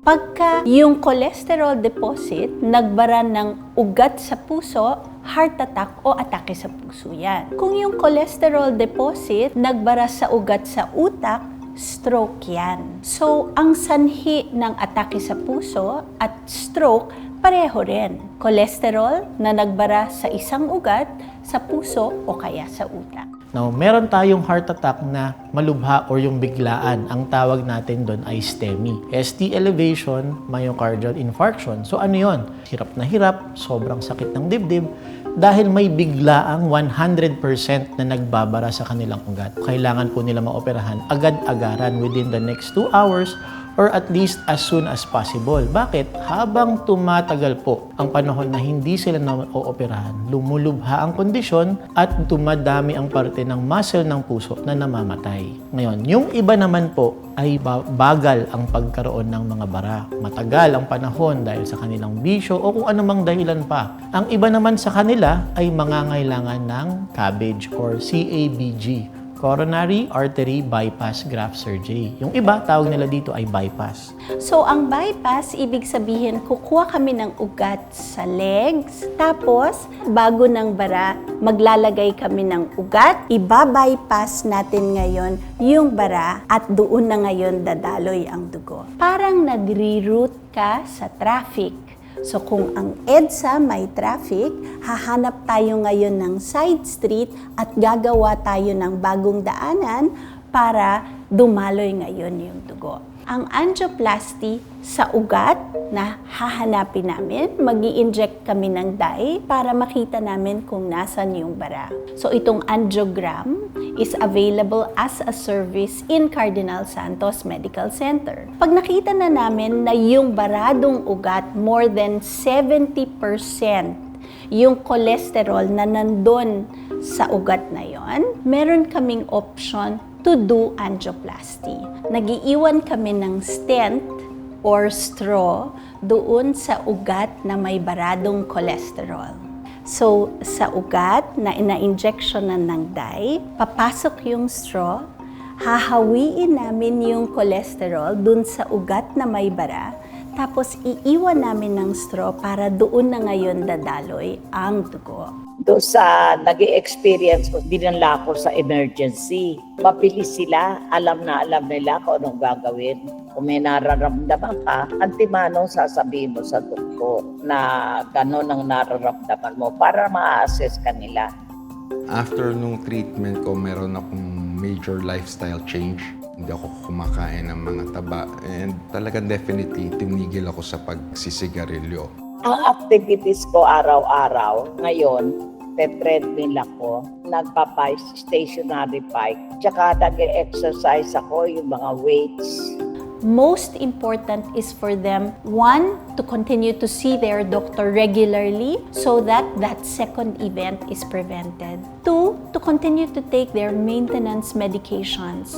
Pagka yung cholesterol deposit nagbara ng ugat sa puso, heart attack o atake sa puso yan. Kung yung cholesterol deposit nagbara sa ugat sa utak, stroke yan. So, ang sanhi ng atake sa puso at stroke, pareho rin. Cholesterol na nagbara sa isang ugat, sa puso o kaya sa utak. Now, meron tayong heart attack na malubha or yung biglaan. Ang tawag natin doon ay STEMI. ST elevation, myocardial infarction. So ano yon? Hirap na hirap, sobrang sakit ng dibdib dahil may biglaang 100% na nagbabara sa kanilang ugat. Kailangan po nila maoperahan agad-agaran within the next 2 hours or at least as soon as possible. Bakit? Habang tumatagal po ang panahon na hindi sila na-ooperahan, lumulubha ang kondisyon at dumadami ang parte ng muscle ng puso na namamatay. Ngayon, yung iba naman po ay bagal ang pagkaroon ng mga bara. Matagal ang panahon dahil sa kanilang bisyo o kung anumang dahilan pa. Ang iba naman sa kanila ay mangangailangan ng CABG or CABG. Coronary Artery Bypass Graft Surgery. Yung iba, tawag nila dito ay bypass. So, ang bypass, ibig sabihin, kukuha kami ng ugat sa legs, tapos, bago ng bara, maglalagay kami ng ugat, iba-bypass natin ngayon yung bara, at doon na ngayon dadaloy ang dugo. Parang nagre-route ka sa traffic. So kung ang EDSA may traffic, hahanap tayo ngayon ng side street at gagawa tayo ng bagong daanan para dumaloy ngayon yung dugo. Ang angioplasty sa ugat na hahanapin namin, mag-i-inject kami ng dye para makita namin kung nasan yung bara. So itong angiogram is available as a service in Cardinal Santos Medical Center. Pag nakita na namin na yung baradong ugat, more than 70% yung cholesterol na nandun sa ugat na yon, meron kaming option to do angioplasty. Nag-iiwan kami ng stent or straw doon sa ugat na may baradong cholesterol. So, sa ugat na ina-injection na ng dye, papasok yung straw, hahawiin namin yung cholesterol doon sa ugat na may bara, tapos iiwan namin ng straw para doon na ngayon dadaloy ang dugo. Doon sa nag-experience ko, dinala ko sa emergency. Mabilis sila, alam na alam nila kung anong gagawin. Kung may nararamdaman ka, antimanong sasabihin mo sa doktor na gano'n ang nararamdaman mo para ma-assess ka nila. After nung treatment ko, meron akong major lifestyle change. Hindi ako kumakain ng mga taba. And talagang definitely, tumigil ako sa pagsisigarilyo. Ang activities ko araw-araw, ngayon, treadmill ako, nagpa-bike, stationary bike, tsaka nag-exercise ako yung mga weights. Most important is for them, one, to continue to see their doctor regularly so that that second event is prevented. Two, to continue to take their maintenance medications.